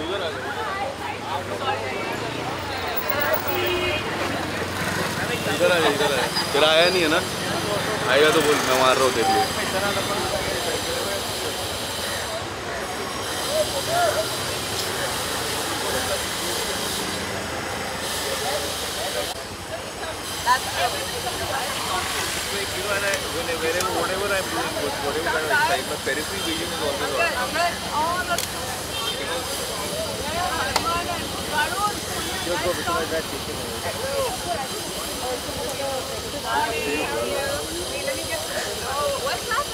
इधर आ फिर आया नहीं है ना, आएगा तो बोल मैं मार रहा हूँ, देख लो। Whatever I'm doing, whatever kind of excitement, periphery vision is always on. Just go beside that kitchen. What's that?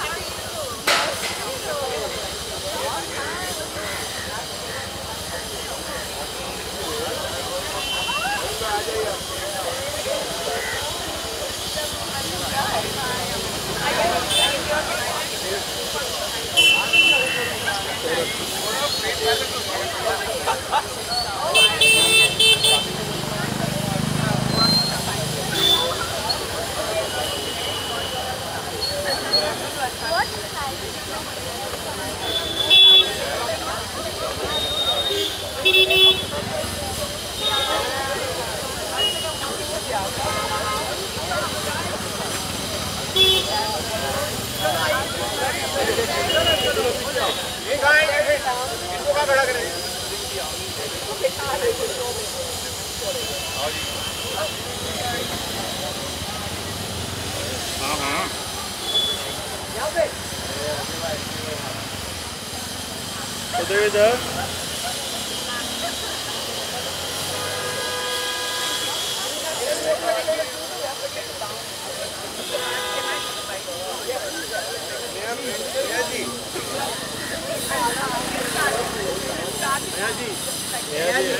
इधर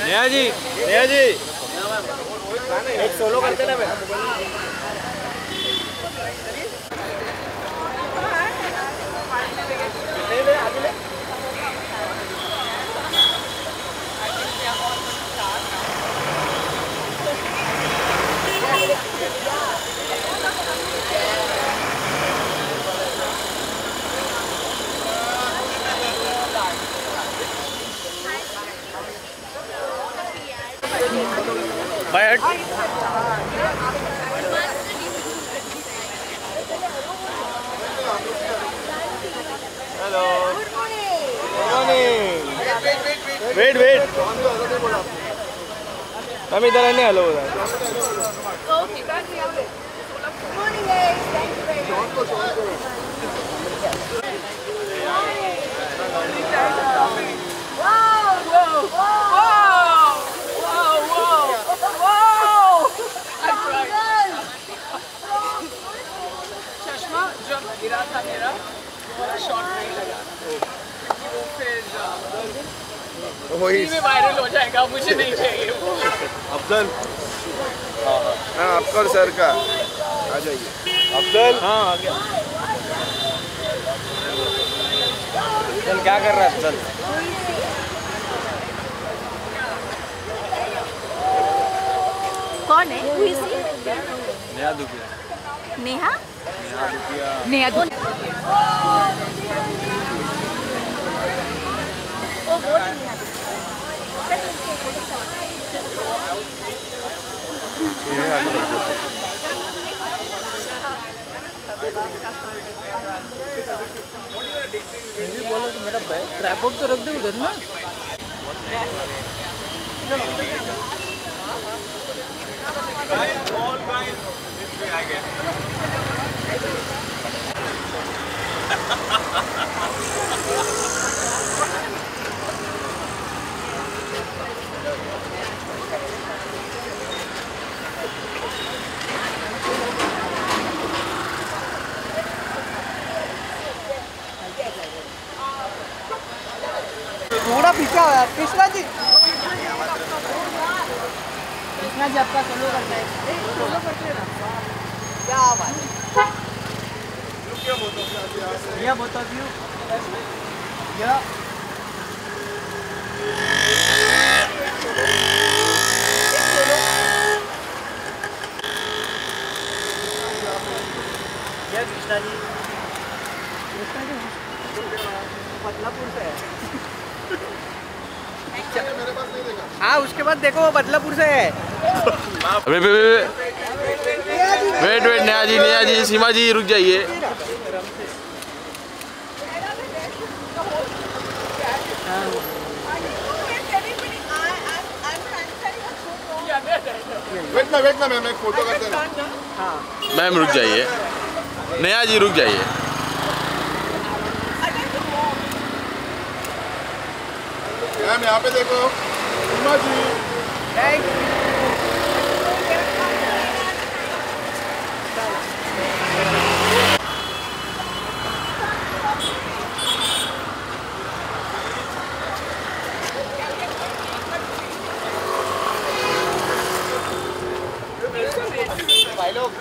नेहा जी एक सोलो करते ना मैं। बाय हट। Hello good morning. वेट हम इधर आने हेलो गिरा था मेरा शॉट नहीं लगा, वो फिर में वायरल हो जाएगा, मुझे नहीं चाहिए वो। अफजल हाँ आपका और सर का आ जाइए। अफजल हाँ आ गया। अफजल क्या कर रहा है? अफजल कौन है? नेहा दुबिया। नेहा नेहा दुबिया। बोलो तो मेरा ट्राइपॉड तो रख दे उधर ना। थोड़ा पीछे हो यार कृष्णा जी। कृष्णा जी आपका सोलो करते हैं, सोलो करते हैं ना क्या बात है। Yeah, both of you. Yeah. Yeah, Krishna ji. Badlapur से है। हाँ उसके बाद देखो वो बदलापुर से है। वेट नेहा जी सीमा जी रुक जाइए। वेट ना मैं फोटो करते हैं। मैम रुक जाइए, नेहा जी रुक जाइए। मैम यहाँ पे देखो, सीमा जी। Thank you. भाई लोग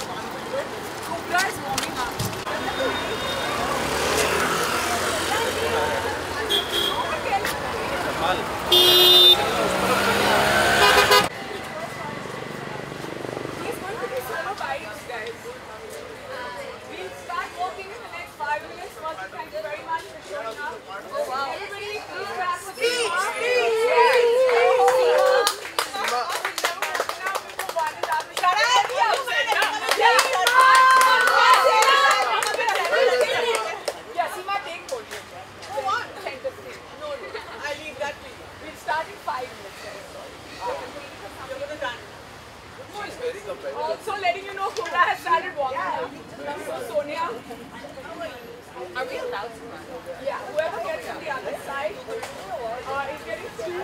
Also letting you know Kubra has started walking. So Sonia, are we allowed to run? Yeah, whoever gets to the other side is getting two.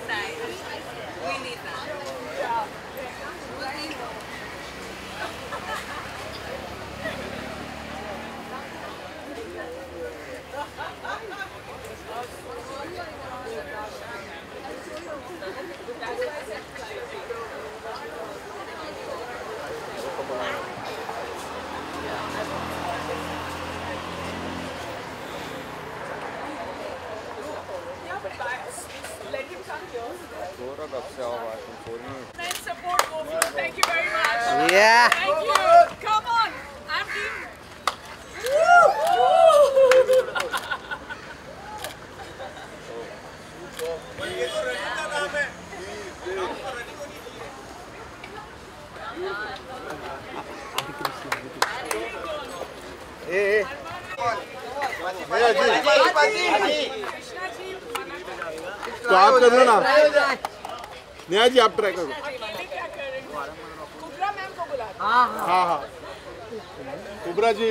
Nice. We need that. Yeah. Let him come here. And support GoFlow. Thank you very much. Yeah. Thank you. Come on. I'm team. तो आप कर लो ना, नेहा जी आप try करो। कुबरा ma'am को बुला। हाँ कुबरा जी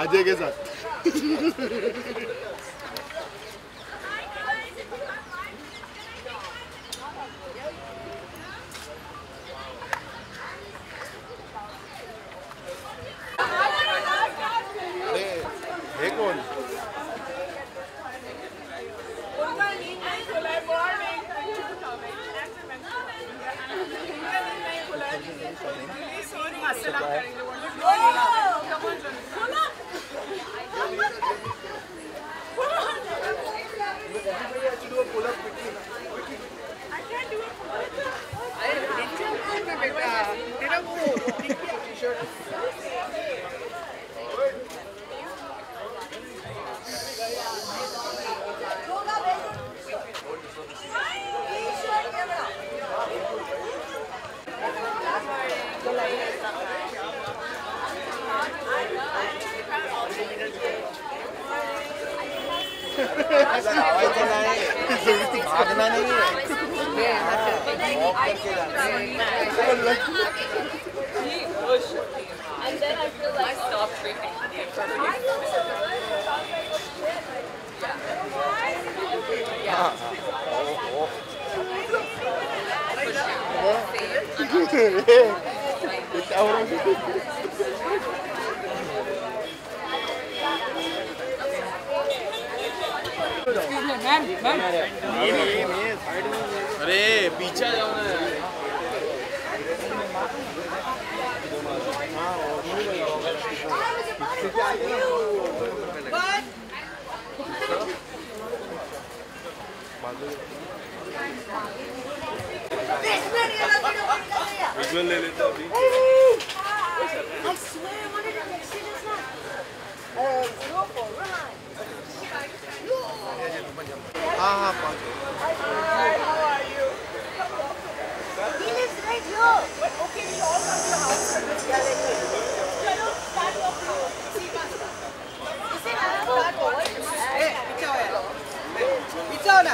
अजय के साथ। अरे कौन? उनका नींद नहीं खुला है, मॉर्निंग। नहीं खुला है। सॉरी, अस्सलाम करेंगे। Come on, खुला। I can't do it. तेरा वो टी-शर्ट भागना नहीं है। And then I feel like I stopped drinking. अरे पीछे जाओ ना। विजुअल ले लेते अभी। हाँ हाँ Hi, how are you? He lives right here. But okay, we all come to your house for this gathering. Chalo, start walking. इसे start over. ये पीछे आओ ना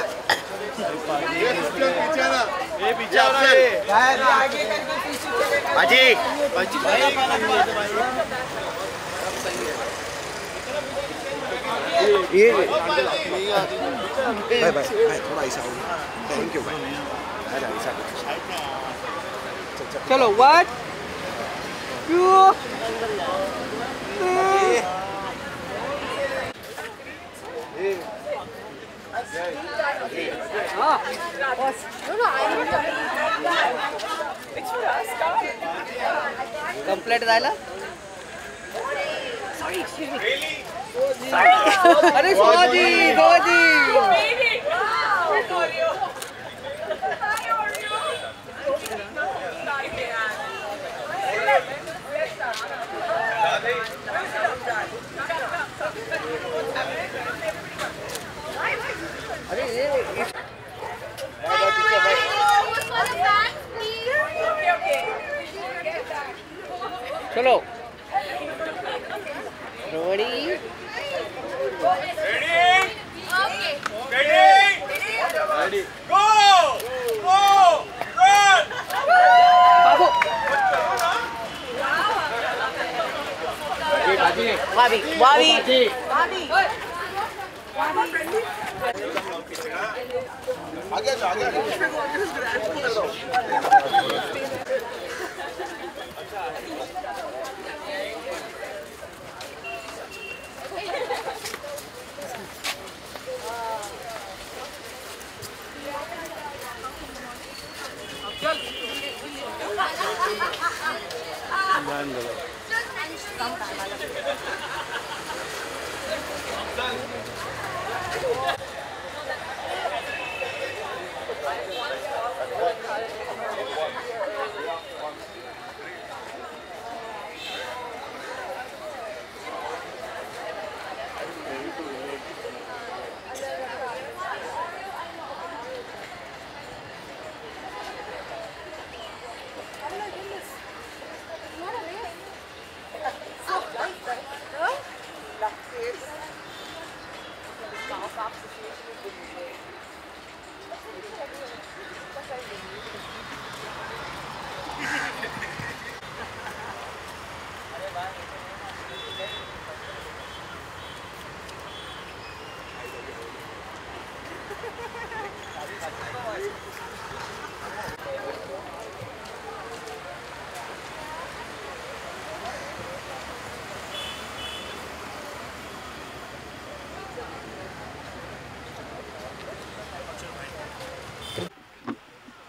बाजी बाजी ये भाई भाई थोड़ा ऐसा थैंक यू भाई ऐसा चलो 1 2 It's for us, come. Complete झाला सॉरी एक्सक्यूज मी सॉरी अरे sorry sorry Baby! How are you? Hi, how are you? Sorry, man. अरे ये Okay, okay. चलो रेडी रेडी बाबू वावी वावी आगे जाओ आगे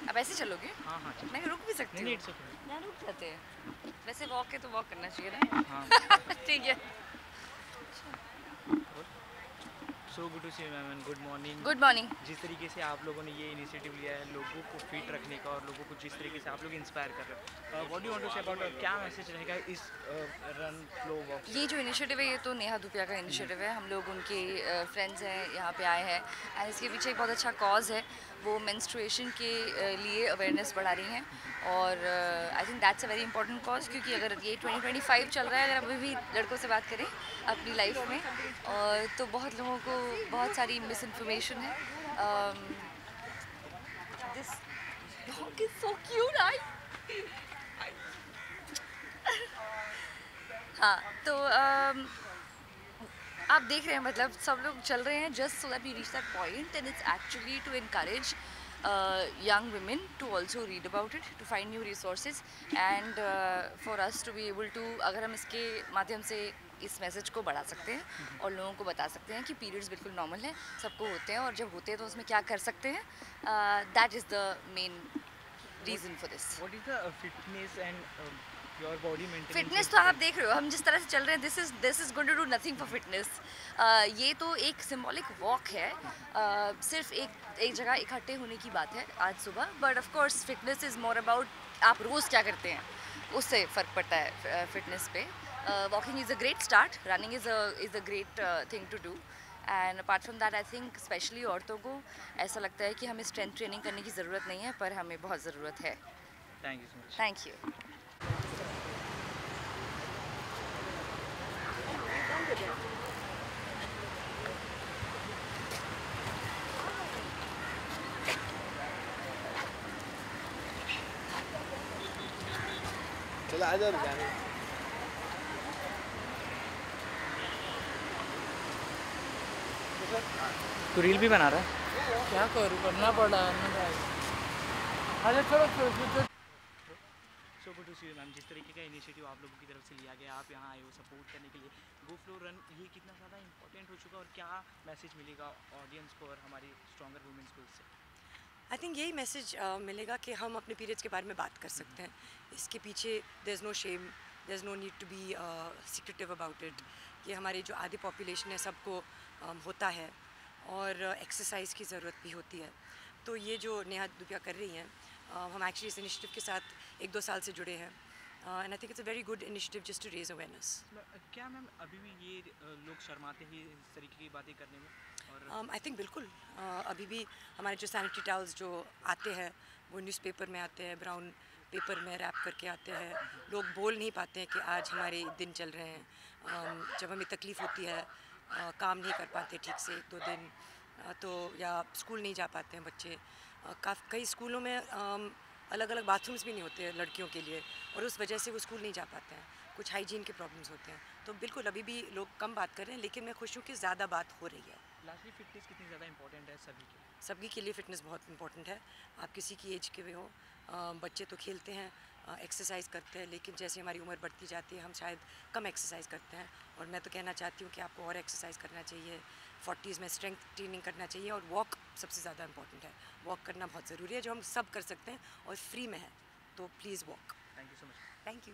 अब ऐसे चलोगे? हाँ हाँ मैं रुक भी सकती हूँ। नहीं ना रुक जाते हैं। वैसे वॉक है तो वॉक करना चाहिए ना। हाँ ठीक है। So good to see you ma'am and good morning. Good morning. जिस तरीके से आप लोगों ने ये इनिशिएटिव लिया है लोगों को फिट रखने का और लोगों को जिस तरीके से आप लोग इंस्पायर कर रहे हो, what do you want to say about, क्या मैसेज रहेगा इस रन फ्लो वॉक? ये जो इनिशिएटिव है ये तो नेहा धूपिया का इनिशिएटिव है। हम लोग उनके फ्रेंड्स हैं, यहाँ पे आए हैं एंड इसके पीछे एक बहुत अच्छा कॉज है। वो मेंस्ट्रुएशन के लिए अवेयरनेस बढ़ा रही हैं और I think that's a very important cause, क्योंकि अगर ये 2025 चल रहा है, अगर अभी भी लड़कों से बात करें अपनी लाइफ में और तो बहुत लोगों को बहुत सारी मिस इन्फॉर्मेशन है। This dog is so cute. हाँ तो आप देख रहे हैं, मतलब सब लोग चल रहे हैं just so that we reach that point and it's actually to encourage young women to also read about it, to find new resources and for us to be able to, अगर हम इसके माध्यम से इस मैसेज को बढ़ा सकते हैं और लोगों को बता सकते हैं कि पीरियड्स बिल्कुल नॉर्मल है, सबको होते हैं और जब होते हैं तो उसमें क्या कर सकते हैं, that is the main reason for this. What is the fitness and your body maintenance? Fitness तो आप देख रहे हो, हम जिस तरह से चल रहे हैं, this is going to do nothing for fitness. ये तो एक सिंबॉलिक वॉक है, सिर्फ एक जगह इकट्ठे होने की बात है आज सुबह, but of course fitness is more about आप रोज़ क्या करते हैं, उससे फ़र्क पड़ता है फिटनेस पे। walking is a great start. Running is a great thing to do. And apart from that, I think especially औरतों को ऐसा लगता है कि हमें strength training करने की ज़रूरत नहीं है, पर हमें बहुत ज़रूरत है. Thank you so much. Thank you. चलो आ जाओ जाने. तो रील भी बना रहा है? क्या करूँ, करना पड़ा. अरे छोड़ो. So good to see you ma'am. जिस तरीके का इनिशिएटिव आप लोगों की तरफ से लिया गया, आप यहाँ आए हो सपोर्ट करने के लिए, गो फ्लो रन ये कितना ज़्यादा इंपॉर्टेंट हो चुका और क्या मैसेज मिलेगा ऑडियंस को और हमारी स्ट्रॉन्गर वुमेन्स को इससे? आई थिंक यही मैसेज मिलेगा कि हम अपने पीरियड्स के बारे में बात कर सकते हैं. इसके पीछे there is no shame, there is no need to be secretive about it. ये हमारी जो आधी पॉपुलेशन है सबको होता है और एक्सरसाइज की ज़रूरत भी होती है. तो ये जो नेहा दुबिया कर रही हैं, हम एक्चुअली इस इनिशिएटिव के साथ 1-2 साल से जुड़े हैं. And I think it's a very good initiative just to raise awareness. क्या मैम अभी भी ये लोग शर्माते हैं इस तरीके की बातें करने में? और आई थिंक बिल्कुल अभी भी हमारे जो सैनिटरी टावल्स जो आते हैं वो न्यूज़पेपर में आते हैं, ब्राउन पेपर में रैप करके आते हैं. लोग बोल नहीं पाते हैं कि आज हमारे दिन चल रहे हैं. जब हमें तकलीफ़ होती है, काम नहीं कर पाते ठीक से 1-2 दिन, तो या स्कूल नहीं जा पाते हैं बच्चे. कई स्कूलों में अलग अलग बाथरूम्स भी नहीं होते हैं लड़कियों के लिए और उस वजह से वो स्कूल नहीं जा पाते हैं. कुछ हाइजीन के प्रॉब्लम्स होते हैं. तो बिल्कुल अभी भी लोग कम बात कर रहे हैं, लेकिन मैं खुश हूँ कि ज़्यादा बात हो रही है. लास्टली फिटनेस कितनी ज़्यादा इंपॉर्टेंट है सभी के लिए? सभी के लिए फ़िटनेस बहुत इंपॉर्टेंट है. आप किसी की एज के भी हो, बच्चे तो खेलते हैं, एक्सरसाइज करते हैं, लेकिन जैसे हमारी उम्र बढ़ती जाती है हम शायद कम एक्सरसाइज करते हैं. और मैं तो कहना चाहती हूँ कि आपको और एक्सरसाइज करना चाहिए. 40s में स्ट्रेंथ ट्रेनिंग करना चाहिए और वॉक सबसे ज़्यादा इंपॉर्टेंट है. वॉक करना बहुत ज़रूरी है, जो हम सब कर सकते हैं और फ्री में है. तो please walk. Thank you so much. Thank you.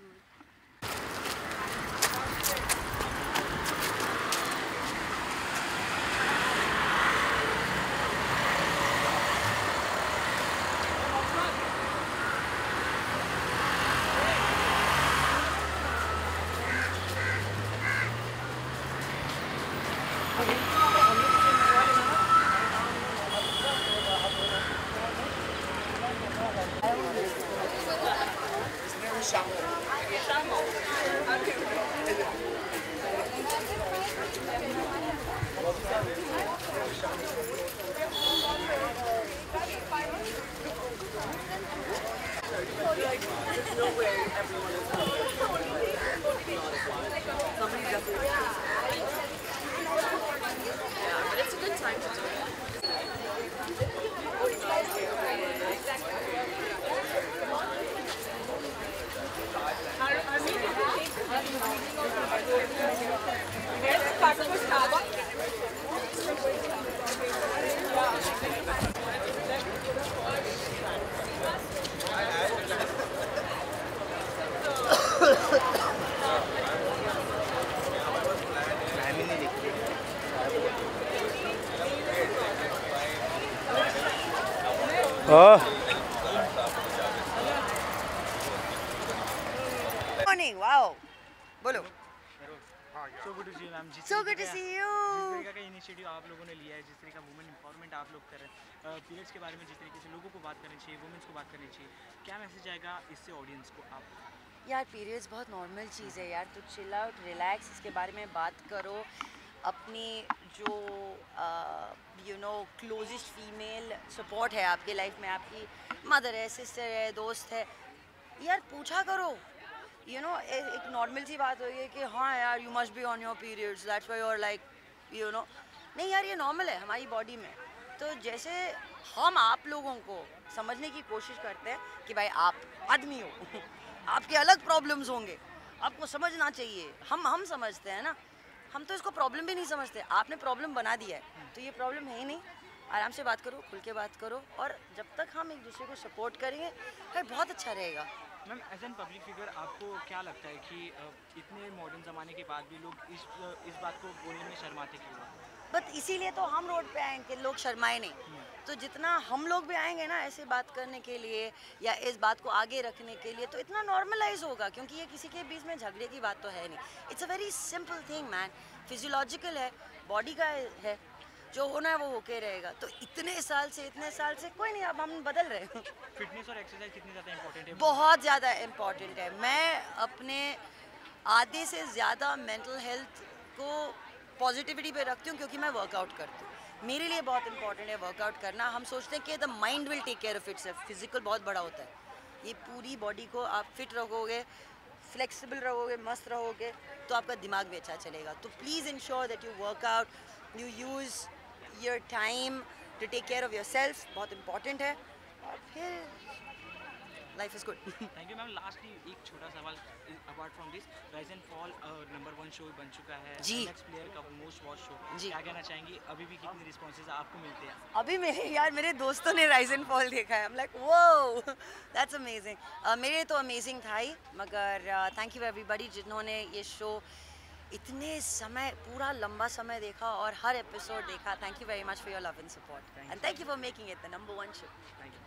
Morning, wow. बोलो. So good to see you ma'am. So good to see you. जिस तरीके का इनिशिएटिव आप लोगों ने लिया है, जिस तरीके का वुमेन एम्पावरमेंट आप लोग कर रहे हैं, पीरियड्स के बारे में जिस तरीके से लोगों को बात करनी चाहिए, वुमेन्स को बात करनी चाहिए, क्या मैसेज आएगा इससे ऑडियंस को? आप यार पीरियड्स बहुत नॉर्मल चीज़ है यार. तो चिल आउट, रिलैक्स, इसके बारे में बात करो. अपनी जो क्लोजेस्ट फीमेल सपोर्ट है आपके लाइफ में, आपकी मदर है, सिस्टर है, दोस्त है, यार पूछा करो. एक नॉर्मल सी बात हो है कि हाँ यार you must be on your periods, that's why you are like नहीं यार, ये नॉर्मल है हमारी बॉडी में. तो जैसे हम आप लोगों को समझने की कोशिश करते हैं कि भाई आप आदमी हो, आपके अलग प्रॉब्लम्स होंगे, आपको समझना चाहिए. हम समझते हैं ना, हम तो इसको प्रॉब्लम भी नहीं समझते. आपने प्रॉब्लम बना दिया है तो ये प्रॉब्लम है ही नहीं. आराम से बात करो, खुल के बात करो, और जब तक हम एक दूसरे को सपोर्ट करेंगे भाई बहुत अच्छा रहेगा. Ma'am as an public figure आपको क्या लगता है कि इतने मॉडर्न ज़माने के बाद भी लोग इस बात को बोलने में शर्माते क्यों? बट इसीलिए तो हम रोड पे आए कि लोग शर्माए नहीं। तो जितना हम लोग भी आएंगे ना ऐसे बात करने के लिए या इस बात को आगे रखने के लिए, तो इतना नॉर्मलाइज होगा, क्योंकि ये किसी के बीच में झगड़े की बात तो है नहीं। It's a very simple thing man, physiological है, बॉडी का है, जो होना है वो होके रहेगा। तो इतने साल से कोई नहीं, अब हम बदल रहे हैं। फिटनेस और एक्सरसाइज कितनी ज़्यादा इंपॉर्टेंट है? बहुत ज़्यादा इम्पॉर्टेंट है। मैं अपने आधे से ज़्यादा मेंटल हेल्थ को पॉजिटिविटी पे रखती हूँ, क्योंकि मैं वर्कआउट करती हूँ। मेरे लिए बहुत इंपॉर्टेंट है वर्कआउट करना। हम सोचते हैं कि the mind will take care of itself. Physical बहुत बड़ा होता है, ये पूरी बॉडी को आप फिट रखोगे, फ्लेक्सिबल रहोगे, मस्त रहोगे, तो आपका दिमाग भी अच्छा चलेगा। तो please ensure that you work out, you use your time to take care of yourself, बहुत इंपॉर्टेंट है। और फिर life is good. Thank you ma'am. Lastly एक छोटा सवाल, apart from this rise and fall number 1 show बन चुका है जी। नेक्स्ट प्लेयर का मोस्ट वॉच शो, जी। क्या कहना चाहेंगी? अभी भी कितनी रिस्पॉन्सेज आपको मिलते हैं? अभी मेरे दोस्तों ने राइज एंड फॉल देखा है। I'm like, whoa, that's amazing. मेरे तो अमेजिंग था ही, मगर थैंक यू एवरीबडी जिन्होंने ये शो इतने समय, पूरा लंबा समय देखा और हर एपिसोड देखा। Thank you very much for your love and support, and thank you for making it the number 1 show. Thank you.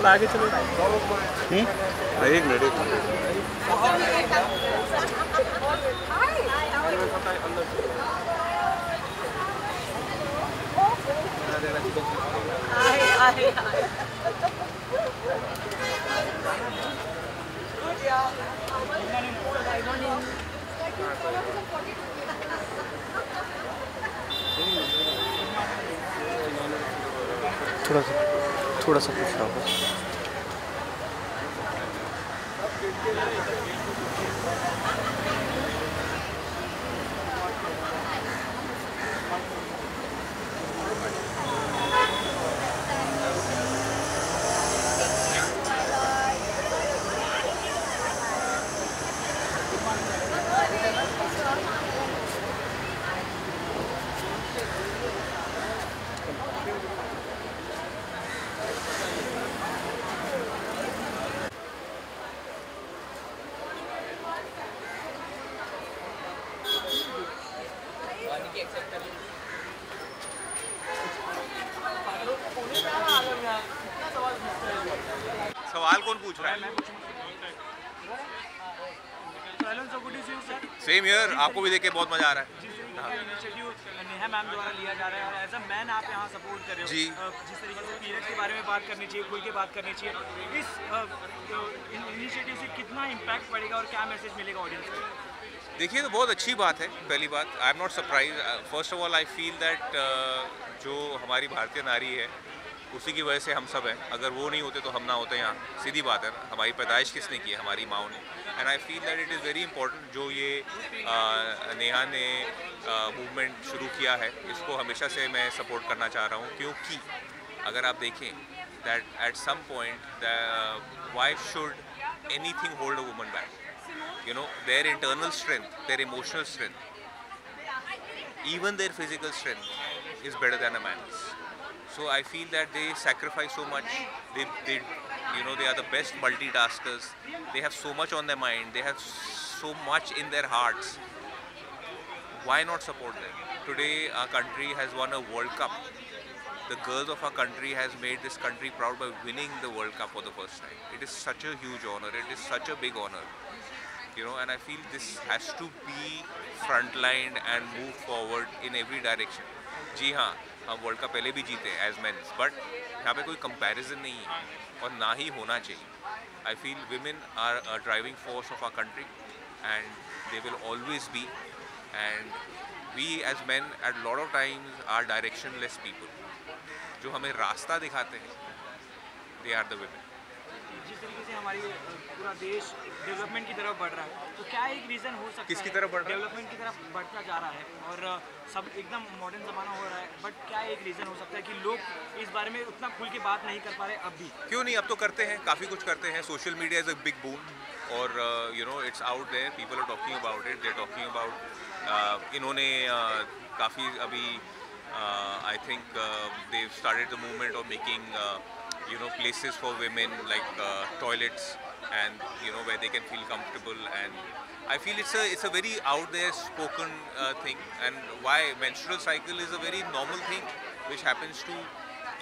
आगे चलो। एक मिनट। थोड़ा सा पूछ रहा हूँ। सवाल कौन पूछ रहा है? सेम ईयर, आपको भी देख के बहुत मजा आ रहा है। इनिशिएटिव नेहा मैम द्वारा लिया जा रहा है और एज अ मैन आप यहाँ सपोर्ट कर रहे हो जी। जिस तरीके से पीरियड्स के बारे में बात करनी चाहिए, खुल के बात करनी चाहिए, इस इनिशिएटिव से कितना इम्पैक्ट पड़ेगा और क्या मैसेज मिलेगा ऑडियंस को? देखिए, तो बहुत अच्छी बात है। पहली बात, I am not surprise. First of all I feel that जो हमारी भारतीय नारी है उसी की वजह से हम सब हैं। अगर वो नहीं होते तो हम ना होते यहाँ, सीधी बात है ना। हमारी पैदाइश किसने की है? हमारी माँओं ने। And I feel that it is very important जो ये नेहा ने मूवमेंट शुरू किया है, इसको हमेशा से मैं सपोर्ट करना चाह रहा हूँ। क्योंकि अगर आप देखें that at some point why should anything hold a woman back? You know, their internal strength, their emotional strength, even their physical strength is better than a man's. So I feel that they sacrifice so much. They are the best multitaskers. They have so much on their mind. They have so much in their hearts. Why not support them? Today our country has won a World Cup. The girls of our country has made this country proud by winning the World Cup for the first time. It is such a huge honor. It is such a big honor. And I feel this has to be frontlined and move forward in every direction. जी हाँ, हम world cup पहले भी जीते as mains, but यहाँ पे कोई comparison नहीं है और ना ही होना चाहिए। I feel women are a driving force of our country and they will always be, and we as men at a lot of times are directionless people. जो हमें रास्ता दिखाते हैं, they are the women. जिस तरीके से हमारी पूरा देश डेवलपमेंट की तरफ बढ़ रहा है, तो क्या एक रीज़न हो सकता है किसकी तरफ बढ़ रहा है? डेवलपमेंट की तरफ बढ़ता जा रहा है और सब एकदम मॉडर्न ज़माना हो रहा है, बट क्या एक रीज़न हो सकता है कि लोग इस बारे में उतना खुल के बात नहीं कर पा रहे अब भी? क्यों नहीं, अब तो करते हैं, काफ़ी कुछ करते हैं. Social media is a big boom और you know it's out there, people are talking about it, they are talking about इन्होंने काफ़ी अभी I think they started the movement of making you know places for women like toilets and you know where they can feel comfortable, and I feel it's a very out there spoken thing, and why menstrual cycle is a very normal thing which happens to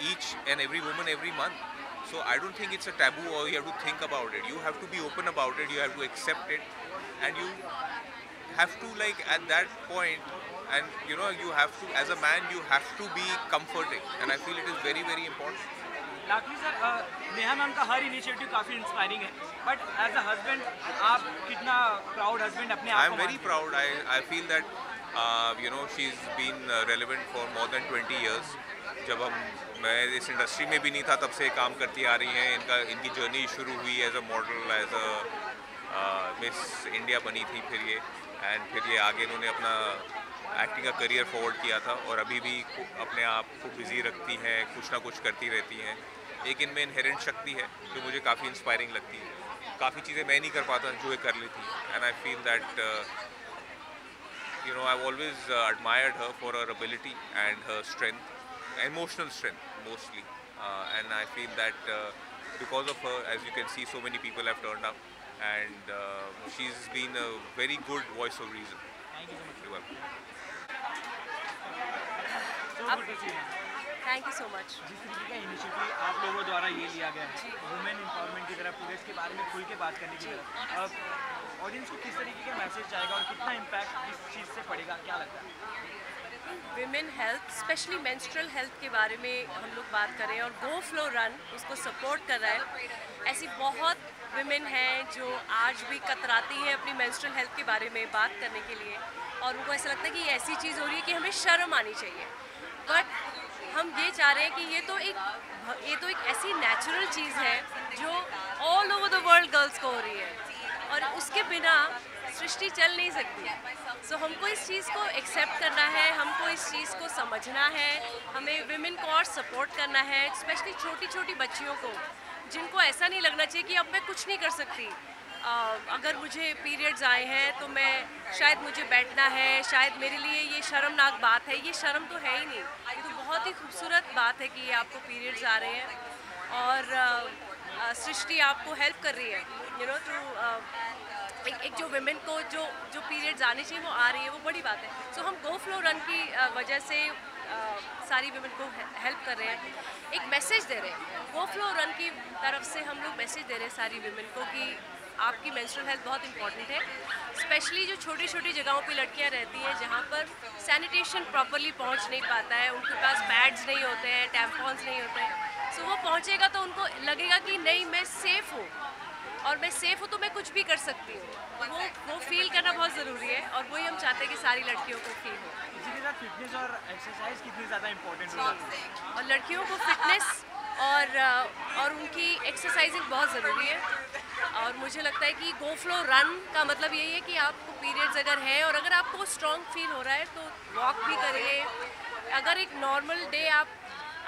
each and every woman every month. So I don't think it's a taboo or you have to think about it. You have to be open about it, you have to accept it, and you have to, like, at that point, and you know you have to, as a man you have to be comforting, and I feel it is very very important. Lakhani sir, Neha ma'am का हर initiative काफ़ी inspiring है, but as a husband आप कितना proud husband अपने आप I को am very मानते हैं? proud. I feel that you know she's been relevant for more than 20 years. जब मैं इस इंडस्ट्री में भी नहीं था तब से काम करती आ रही हैं. इनकी जर्नी शुरू हुई as a model, as a Miss India बनी थी फिर ये, एंड फिर ये आगे इन्होंने अपना एक्टिंग का करियर फॉरवर्ड किया था और अभी भी अपने आप को बिजी रखती हैं, कुछ ना कुछ करती रहती हैं. एक इनमें इनहेरेंट शक्ति है जो मुझे काफ़ी इंस्पायरिंग लगती है. काफ़ी चीज़ें मैं नहीं कर पाता जो ये कर लेती हैं, and I feel that you know I've always admired her for her ability and her strength, emotional strength mostly, and I feel that because of her, as you can see, so many people have turned up, and she's been a very good voice of reason. Thank you so much. You're welcome. So good to see you. Thank you so much. जिस तरीके का initiative आप लोगों द्वारा ये लिया गया है वुमेन एम्पावरमेंट की तरफ, पूरे इसके बारे में खुल के बात करने की तरफ, ऑडियंस को किस तरीके का मैसेज जाएगा और कितना इम्पैक्ट इस चीज़ से पड़ेगा, क्या लगता है? Women health, specially menstrual health के बारे में हम लोग बात कर रहे हैं और गो फ्लो रन उसको सपोर्ट कर रहा है. ऐसी बहुत विमेन हैं जो आज भी कतराती हैं अपनी मेंस्ट्रुअल हेल्थ के बारे में बात करने के लिए, और उनको ऐसा लगता है कि ये ऐसी चीज़ हो रही है कि हमें शर्म आनी चाहिए. बट हम ये चाह रहे हैं कि ये तो एक ऐसी नेचुरल चीज़ है जो all over the world girls को हो रही है, और उसके बिना सृष्टि चल नहीं सकती. सो हमको इस चीज़ को एक्सेप्ट करना है, हमको इस चीज़ को समझना है, हमें विमेन को और सपोर्ट करना है, स्पेशली छोटी छोटी बच्चियों को जिनको ऐसा नहीं लगना चाहिए कि अब मैं कुछ नहीं कर सकती. अगर मुझे पीरियड्स आए हैं तो शायद मुझे बैठना है, शायद मेरे लिए ये शर्मनाक बात है. ये शर्म तो है ही नहीं, ये तो बहुत ही खूबसूरत बात है कि ये आपको पीरियड्स आ रहे हैं और सृष्टि आपको हेल्प कर रही है, यू नो, टू एक जो विमेन को जो पीरियड्स आने चाहिए वो आ रही है, वो बड़ी बात है. सो हम गो फ्लो रन की वजह से सारी विमेन को हेल्प कर रहे हैं, एक मैसेज दे रहे हैं. गो फ्लो रन की तरफ से हम लोग मैसेज दे रहे हैं सारी विमेन को कि आपकी मेंस्ट्रुअल हेल्थ बहुत इंपॉर्टेंट है. स्पेशली जो छोटी छोटी जगहों पे लड़कियां रहती हैं जहाँ पर सैनिटेशन प्रॉपरली पहुँच नहीं पाता है, उनके पास पैड्स नहीं होते हैं, टैम्पॉन्स नहीं होते हैं. सो वो पहुँचेगा तो उनको लगेगा कि नहीं, मैं सेफ़ हूँ, और मैं सेफ़ हूँ तो मैं कुछ भी कर सकती हूँ. वो फील करना बहुत ज़रूरी है, और वही हम चाहते हैं कि सारी लड़कियों को फील हो. इसी के साथ फिटनेस और एक्सरसाइज कितनी ज़्यादा इंपॉर्टेंट हो जाती है, और लड़कियों को फिटनेस और उनकी एक्सरसाइजिंग बहुत ज़रूरी है. और मुझे लगता है कि गो फ्लो रन का मतलब यही है कि आपको पीरियड्स अगर है और अगर आपको स्ट्रॉन्ग फील हो रहा है तो वॉक भी करिए. अगर एक नॉर्मल डे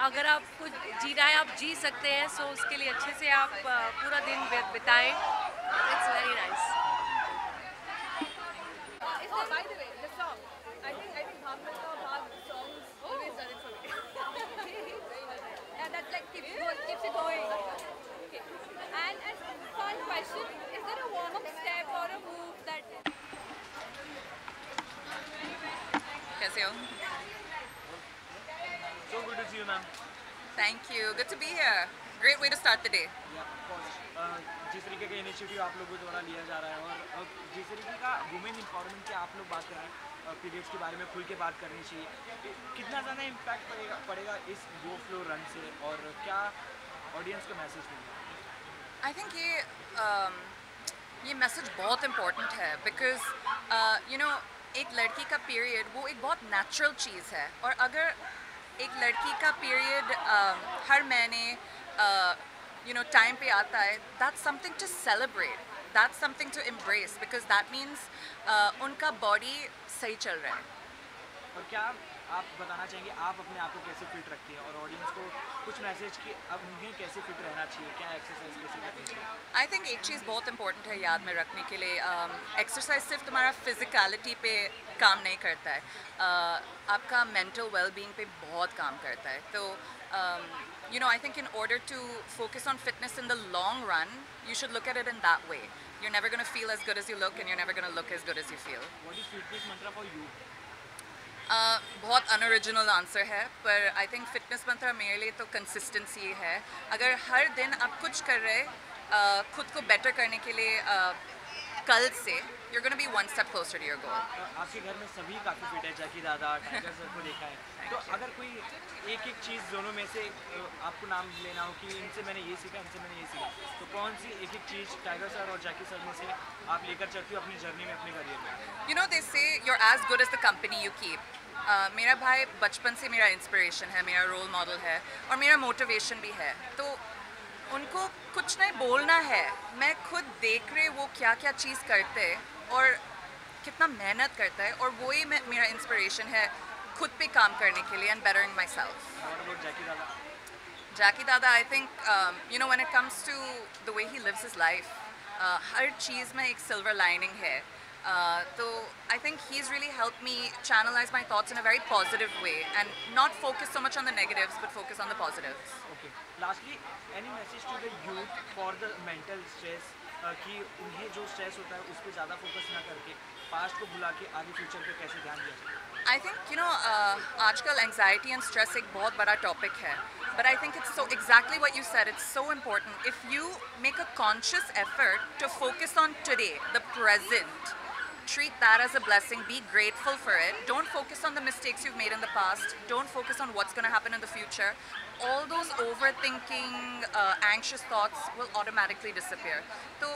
अगर आपको जीना है आप जी सकते हैं, सो उसके लिए अच्छे से आप पूरा दिन बिताएं. It's very nice. By the way, the song. I think Bhavna's songs always done it for me. And that like keeps it going. Okay. And as fun question, is there a warm-up step or a move that? कैसे हो? So good to see you, ma'am. Thank you. Good to be here. Great way to start the day. Yeah, of course. जिस तरीके का initiative आप लोगों द्वारा लिया जा रहा है और जिस तरीके का वुमेन एम्पावरमेंट की आप लोग बात कर रहे हैं, पीरियड्स के बारे में खुल के बात करनी चाहिए, कितना ज़्यादा इम्पैक्ट पड़ेगा इस गो फ्लो रन से, और क्या ऑडियंस को मैसेज मिलेगा? I think ये मैसेज बहुत इम्पोर्टेंट है बिकॉज यू नो एक लड़की का पीरियड वो एक बहुत नेचुरल चीज़ है, और अगर एक लड़की का पीरियड हर महीने टाइम पे आता है, that's something to celebrate, that's something to embrace, because that means उनका बॉडी सही चल रहा है. और क्या आप बताना चाहेंगे आप अपने आप को कैसे फिट रखती हैं और ऑडियंस को कुछ मैसेज कि अब उन्हें कैसे फिट रहना चाहिए, क्या एक्सरसाइज कैसे करनी चाहिए? आई थिंक एक चीज़ बहुत इंपॉर्टेंट है याद में रखने के लिए, एक्सरसाइज सिर्फ तुम्हारा फिजिकलिटी पे काम नहीं करता है, आपका मेंटल वेलबींग पे बहुत काम करता है. तो I think in order to focus on fitness in the long run, you should look at it in that way. You're never going to feel as good as you look, and you're never going to look as good as you feel. What is fitness mantra for you? बहुत unoriginal answer है, पर I think fitness मंत्र मेरे लिए तो consistency है. अगर हर दिन आप कुछ कर रहे खुद को बेटर करने के लिए कल से, you're going to be one step closer to your goal. आपके घर में सभी काफ़ी फिट है, जैकी दादा, टाइगर सर को देखा है. तो अगर कोई एक एक चीज़ दोनों में से आपको नाम लेना हो कि इनसे मैंने ये सीखा, इनसे मैंने ये सीखा, तो कौन सी एक एक चीज़ टाइगर सर और जैकी सर में से आप लेकर चलती हो अपनी जर्नी में, अपने करियर में? They say you're as good as the company you keep. मेरा भाई बचपन से मेरा इंस्पिरेशन है, मेरा रोल मॉडल है और मेरा मोटिवेशन भी है. तो उनको कुछ नहीं बोलना है, मैं खुद देख रहे वो क्या क्या चीज़ करते और कितना मेहनत करता है, और वही मेरा इंस्पिरेशन है खुद पे काम करने के लिए and bettering myself. Jackie Dada, I think when it comes to the way he lives his life, हर चीज़ में एक सिल्वर लाइनिंग है. So I think he's really helped me channelize my thoughts in a very positive way and not focus so much on the negatives but focus on the positives. Okay. Lastly, any message to the youth for the mental stress, कि उन्हें जो stress होता है उस पर ज़्यादा focus ना करके पास्ट को भुला के आगे फ्यूचर पे कैसे ध्यान दिया जाए? I think आजकल एंजाइटी एंड स्ट्रेस एक बहुत बड़ा टॉपिक है, but I think it's so exactly what you said. It's so important. If you make a conscious effort to focus on today, the present, treat that as a blessing, be grateful for it. Don't focus on the mistakes you've made in the past. Don't focus on what's going to happen in the future. All those overthinking, anxious thoughts will automatically disappear. So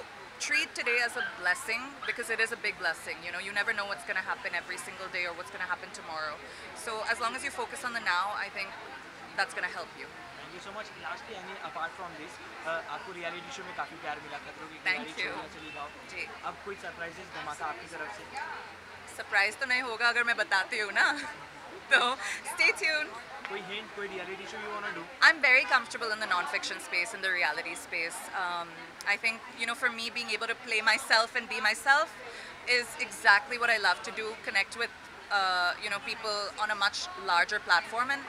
treat today as a blessing, because it is a big blessing. You never know what's going to happen every single day or what's going to happen tomorrow. So as long as you focus on the now, I think that's going to help you. Thank you so much. Lastly, apart from this, आपको reality show में काफ़ी प्यार मिला, खतरों की Thank you. चली गाओ. जी. अब कोई सरप्राइजेस धमाका आपकी तरफ से? सरप्राइज तो नहीं होगा अगर मैं बताती हूँ ना. तो stay tuned. कोई हिंट, कोई reality show you wanna do? I'm very comfortable in the non-fiction space, in the reality space. I think, for me, being able to play myself and be myself is exactly what I love to do. Connect with, people on a much larger platform and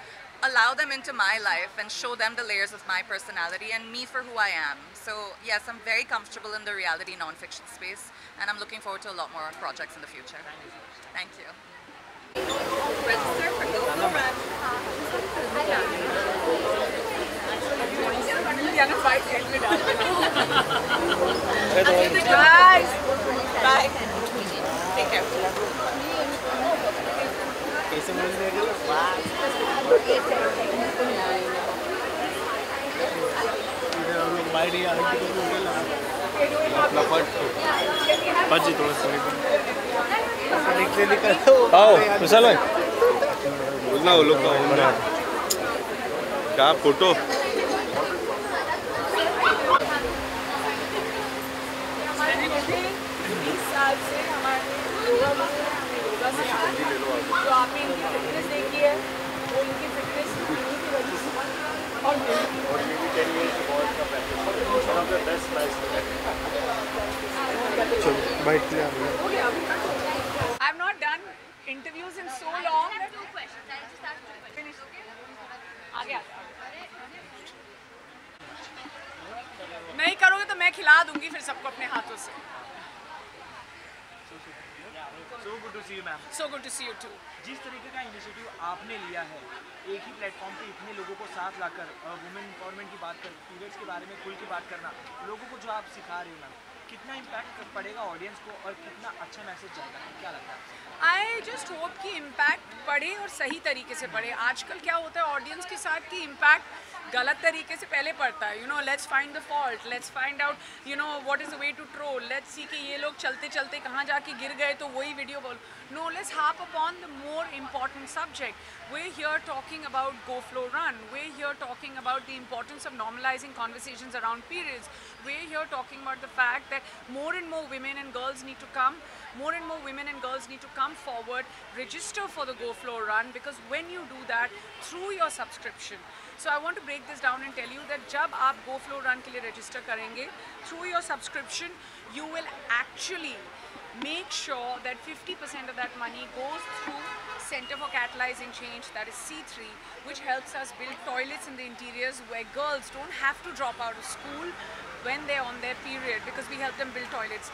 allow them into my life and show them the layers of my personality and me for who I am. So yes, I'm very comfortable in the reality non-fiction space, and I'm looking forward to a lot more projects in the future. Thank you. Register for GoFlow Run. Guys, bye. Take care. आओ विशाल भाई, बोलना वो लोग का क्या photo. साल से हमारे योगा जो आपने इनकी फिटनेस देखी है, वो इनकी फिटनेस इन्हीं की वजह से I have not done interviews in so long. आगे नहीं करोगे तो मैं खिला दूंगी फिर सबको अपने हाथों से. So good to see you, ma'am. So good to see you too. जिस तरीके का इनिशिएटिव आपने लिया है, एक ही प्लेटफॉर्म पे इतने लोगों को साथ लाकर वुमेन एम्पावरमेंट की बात कर, पीरियड्स के बारे में खुल के बात करना, लोगों को जो आप सिखा रहे हो मैम, कितना इम्पैक्ट पड़ेगा ऑडियंस को और कितना अच्छा मैसेज जाएगा, क्या लगता है? आई जस्ट होप कि इम्पैक्ट पड़े और सही तरीके से पड़े. आजकल क्या होता है ऑडियंस के साथ कि इम्पैक्ट गलत तरीके से पहले पड़ता है. Let's find the fault, let's find out what is the way to troll, let's see कि ये लोग चलते चलते कहाँ जाके गिर गए तो वही वीडियो बोल. No, let's harp upon the more important subject. We're here talking about GoFlow Run. We're here here talking about the importance of normalizing conversations around periods. We're here talking about the fact that more and more women and girls need to come, forward, register for the Go Flow Run, because when you do that through your subscription, so I want to break this down and tell you that जब आप Go Flow Run के लिए register करेंगे through your subscription, you will actually make sure that 50% of that money goes through Center for Catalyzing Change, that is C3, which helps us build toilets in the interiors where girls don't have to drop out of school when they're on their period, because we help them build toilets.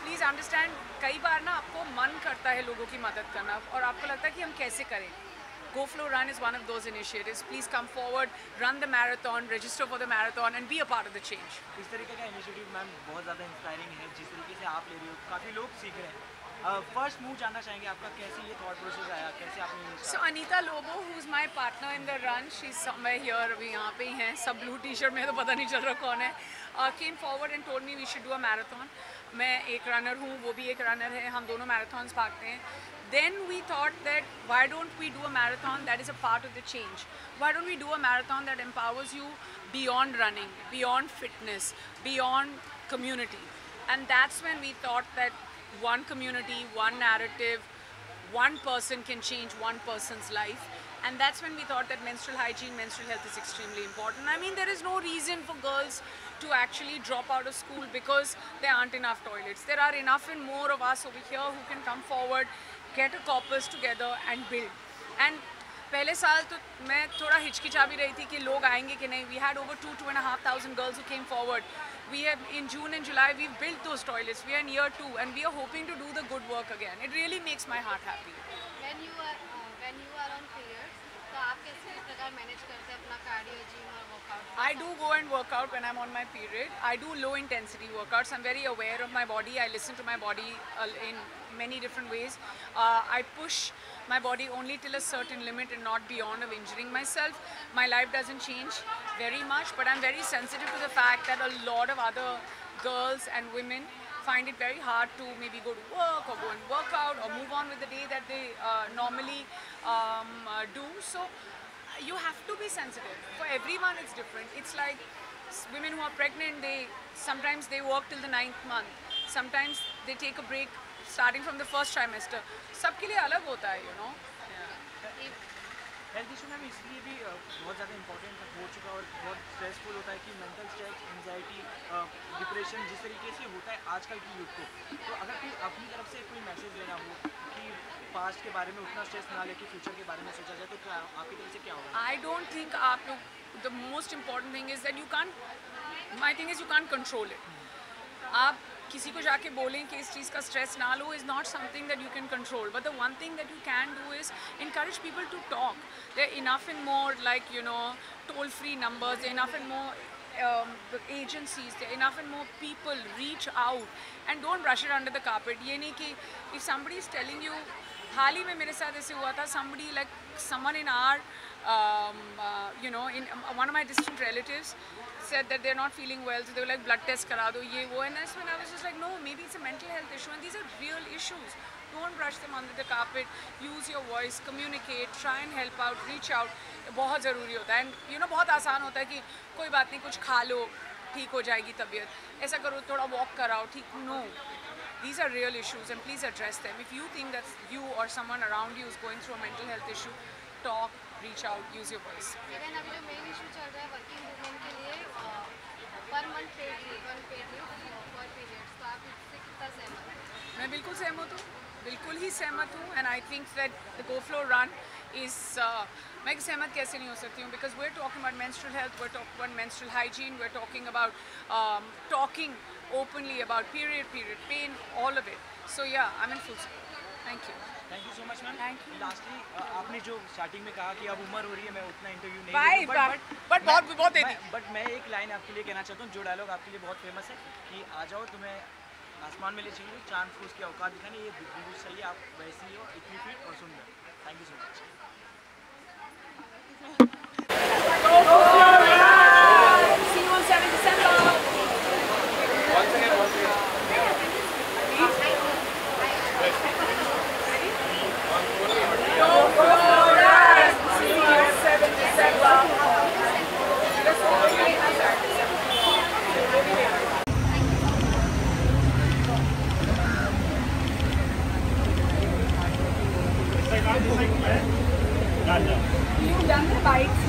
Please understand, कई बार ना आपको मन करता है लोगों की मदद करना और आपको लगता है कि हम कैसे करें. Go Flow Run is one of those initiatives. Please come forward, run the marathon, register for the marathon and be a part of the change. इस तरीके का इनिशिएटिव मैम बहुत ज़्यादा इंस्पायरिंग है, जिस तरीके से आप ले रही हो काफ़ी लोग सीख रहे हैं. फर्स्ट मूव जानना चाहेंगे आपका, कैसे ये थॉट प्रोसेस आया, कैसे आपने. So Anita Lobo, who's my partner in the run, she's somewhere here, अभी यहाँ पे ही हैं, सब blue t-shirt में तो पता नहीं चल रहा कौन है, came forward and told me we should do a marathon. मैं एक रनर हूँ, वो भी एक रनर है, हम दोनों मैराथन्स भागते हैं. Then we thought that why don't we do a marathon that is a part of the change? Why don't we do a marathon that empowers you beyond running, beyond fitness, beyond community? And that's when we thought that one community, one narrative, one person can change one person's life. And that's when we thought that menstrual hygiene, menstrual health is extremely important. I mean, there is no reason for girls to actually drop out of school because there aren't enough toilets. There are enough and more of us over here who can come forward, get a corpus together and build. And पहले साल तो मैं थोड़ा हिचकिचा भी रही थी कि लोग आएंगे कि नहीं. We had over 2,500 girls who came forward. We have, in June and July, we've built those toilets. We are in year 2 and we are hoping to do the good work again. It really makes my heart happy. When you are on periods, तो आप कैसे प्रकार manage करते हैं अपना cardio, gym और workout? I do go and work out when I'm on my period. I do low intensity workouts. I'm very aware of my body. I listen to my body in many different ways. I push my body only till a certain limit and not beyond of injuring myself. My life doesn't change very much, but I'm very sensitive to the fact that a lot of other girls and women find it very hard to maybe go to work or go and work out or move on with the day that they normally do. So you have to be sensitive. For everyone it's different. It's like women who are pregnant, sometimes they work till the 9th month. Sometimes they take a break starting from the first trimester. सबके लिए अलग होता है, you know. Health issue में इसलिए भी बहुत ज़्यादा इंपॉर्टेंट हो चुका और बहुत स्ट्रेसफुल होता है कि मेंटल स्ट्रेस, एंजाइटी, डिप्रेशन जिस तरीके से होता है आजकल की यूथ को. तो अगर कोई अपनी तरफ से कोई मैसेज देना हो कि पास्ट के बारे में उतना स्ट्रेस ना लेके फ्यूचर के बारे में सोचा जाए, तो क्या आपकी तरफ से क्या होगा? I don't think आप लोग, the most important thing is that you can't, my thing is you can't control it. आप किसी को जाके बोलें कि इस चीज़ का स्ट्रेस ना लो is not something that you can control. But the one thing that you can do is encourage people to talk. There are enough and more, like, you know, toll-free numbers, there are enough and more agencies, there are enough and more people. Reach out and don't brush it under the carpet. ये नहीं कि if somebody is telling you, हाल ही में मेरे साथ ऐसे हुआ था, somebody like someone in our you know, in one of my distant relatives said that they're not feeling well, so they were like, blood test kara do, ye wo. And that's when I was just like, no, maybe it's a mental health issue and these are real issues. Don't brush them under the carpet. Use your voice, communicate, try and help out, reach out. बहुत ज़रूरी होता है. And you know, बहुत आसान होता है कि कोई बात नहीं, कुछ खा लो, ठीक हो जाएगी तबीयत. ऐसा करो, थोड़ा walk कराओ, ठीक. No. These are real issues and please address them. If you think that you or someone around you is going through a mental health issue, talk, reach out, use your voice. Even अभी जो main issue चल रहा है working women के लिए per month paid leave, for periods, तो आप इससे कितना सहमत हैं? मैं बिल्कुल सहमत हूँ, बिल्कुल ही सहमत हूँ. And I think that the Go Flow Run is मैं सहमत कैसे नहीं हो सकती हूँ, because we're talking about menstrual health, we're talking about menstrual hygiene, we're talking about talking openly about period pain, all of it. So yeah, I'm in full support. Thank you. Thank you so much, ma'am. Thank you. Lastly, आपने जो starting में कहा कि अब उम्र हो रही है, मैं उतना इंटरव्यू नहीं Bye, but बहुत दे दी. बट मैं एक लाइन आपके लिए कहना चाहता हूँ, जो डायलॉग आपके लिए बहुत फेमस है कि आ जाओ तुम्हें आसमान में ले चलिए, चांद को उसकी औकात दिखाने. ये बिल्कुल सही है, आप वैसी हो, इतनी फिट और सुंदर. Thank you so much. See you on 7th December. Once again. Go Flow Run! See you on 7th December.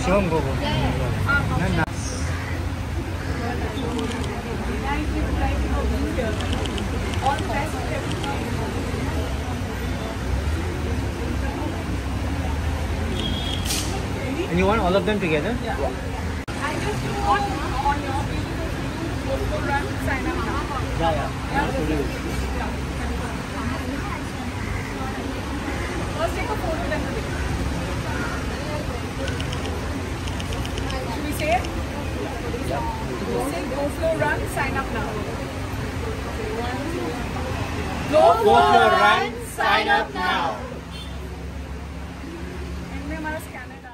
Shivam, go. All the best. And you want all of them together? I just want on your go run, sign up now. Yeah. First take a photo then the video. Should we say it? Say go flow run, sign up now. Go flow run, sign up now.